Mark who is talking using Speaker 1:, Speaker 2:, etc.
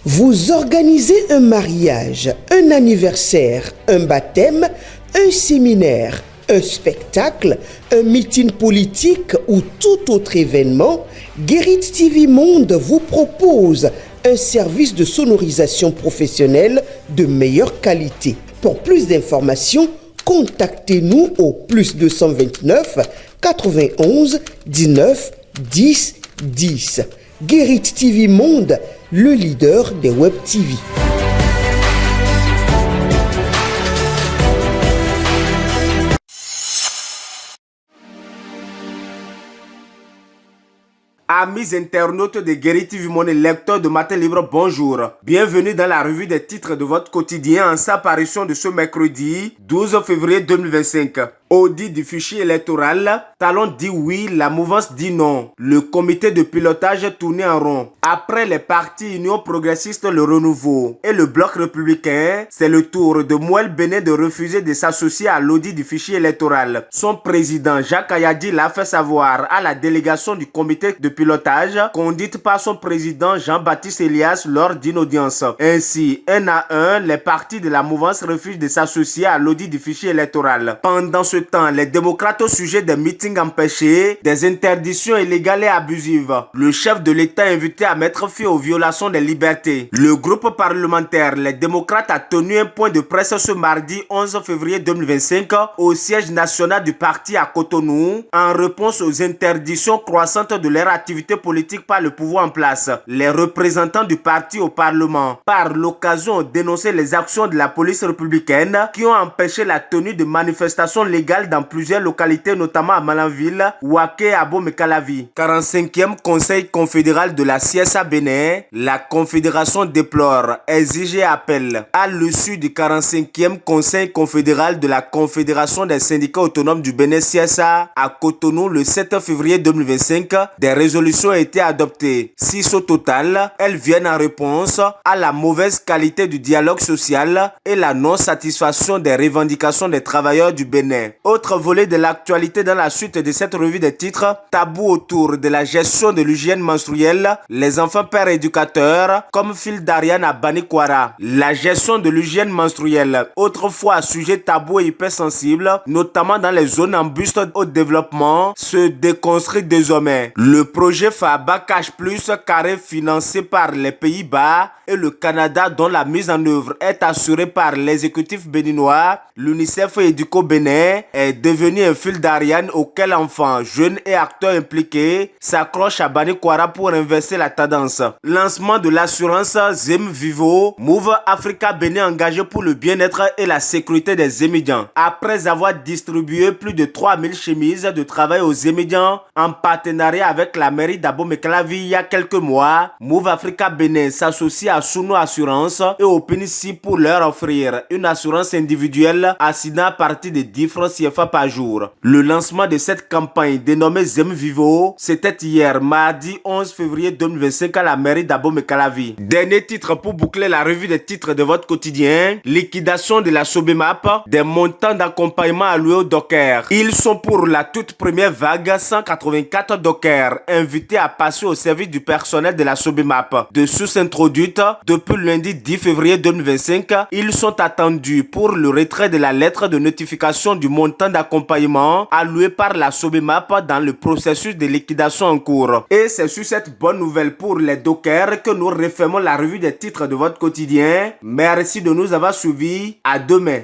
Speaker 1: Vous organisez un mariage, un anniversaire, un baptême, un séminaire, un spectacle, un meeting politique ou tout autre événement, Guérit TV Monde vous propose un service de sonorisation professionnelle de meilleure qualité. Pour plus d'informations, contactez-nous au +229 91 19 10 10. Guérit TV Monde, le leader des Web TV.
Speaker 2: Amis internautes de Guérit TV Monde et lecteurs de Matin Libre, bonjour. Bienvenue dans la revue des titres de votre quotidien en sa parution de ce mercredi 12 février 2025. Audit du fichier électoral, Talon dit oui, la mouvance dit non. Le comité de pilotage tourné en rond. Après les partis Union progressiste, le Renouveau et le Bloc républicain, c'est le tour de Mouel Bénin de refuser de s'associer à l'audit du fichier électoral. Son président Jacques Ayadi l'a fait savoir à la délégation du comité de pilotage, conduite par son président Jean-Baptiste Elias lors d'une audience. Ainsi, un à un, les partis de la mouvance refusent de s'associer à l'audit du fichier électoral. Pendant ce temps, les démocrates au sujet des meetings empêchés, des interdictions illégales et abusives. Le chef de l'État est invité à mettre fin aux violations des libertés. Le groupe parlementaire, les démocrates, a tenu un point de presse ce mardi 11 février 2025 au siège national du parti à Cotonou en réponse aux interdictions croissantes de leur activité politique par le pouvoir en place. Les représentants du parti au Parlement, par l'occasion, ont dénoncé les actions de la police républicaine qui ont empêché la tenue de manifestations légales dans plusieurs localités, notamment à Malanville, Ouaké et Abomey-Calavi. 45e Conseil confédéral de la CSA Bénin, la Confédération déplore, exige et appelle à l'issue du 45e Conseil confédéral de la Confédération des syndicats autonomes du Bénin CSA à Cotonou le 7 février 2025, des résolutions ont été adoptées. 6 au total, elles viennent en réponse à la mauvaise qualité du dialogue social et la non-satisfaction des revendications des travailleurs du Bénin. Autre volet de l'actualité dans la suite de cette revue des titres, tabou autour de la gestion de l'hygiène menstruelle, les enfants pères éducateurs comme fil d'Ariane à Banikwara. La gestion de l'hygiène menstruelle, autrefois sujet tabou et hypersensible, notamment dans les zones en buste au développement, se déconstruit désormais. Le projet FABA Cash Plus, carré financé par les Pays-Bas et le Canada, dont la mise en œuvre est assurée par l'exécutif béninois, l'UNICEF et Educo Bénin, est devenu un fil d'Ariane auquel enfants, jeunes et acteurs impliqués s'accrochent à Banikwara pour inverser la tendance. Lancement de l'assurance Zem Vivo, Move Africa Bénin engagé pour le bien-être et la sécurité des étudiants. Après avoir distribué plus de 3000 chemises de travail aux étudiants en partenariat avec la mairie d'Abomey-Calavi il y a quelques mois, Move Africa Bénin s'associe à Suno Assurance et au PNC pour leur offrir une assurance individuelle assignée à partir de 10 francs CFA par jour. Le lancement de cette campagne dénommée Zem Vivo, c'était hier, mardi 11 février 2025 à la mairie d'Abomey-Calavi. Dernier titre pour boucler la revue des titres de votre quotidien, liquidation de la Sobemap, des montants d'accompagnement alloués aux dockers. Ils sont pour la toute première vague 184 dockers invités à passer au service du personnel de la Sobemap. De sources introduites, depuis le lundi 10 février 2025, ils sont attendus pour le retrait de la lettre de notification du montant d'accompagnement alloué par la Sobemap dans le processus de liquidation en cours. Et c'est sur cette bonne nouvelle pour les dockers que nous refermons la revue des titres de votre quotidien. Merci de nous avoir suivis. À demain.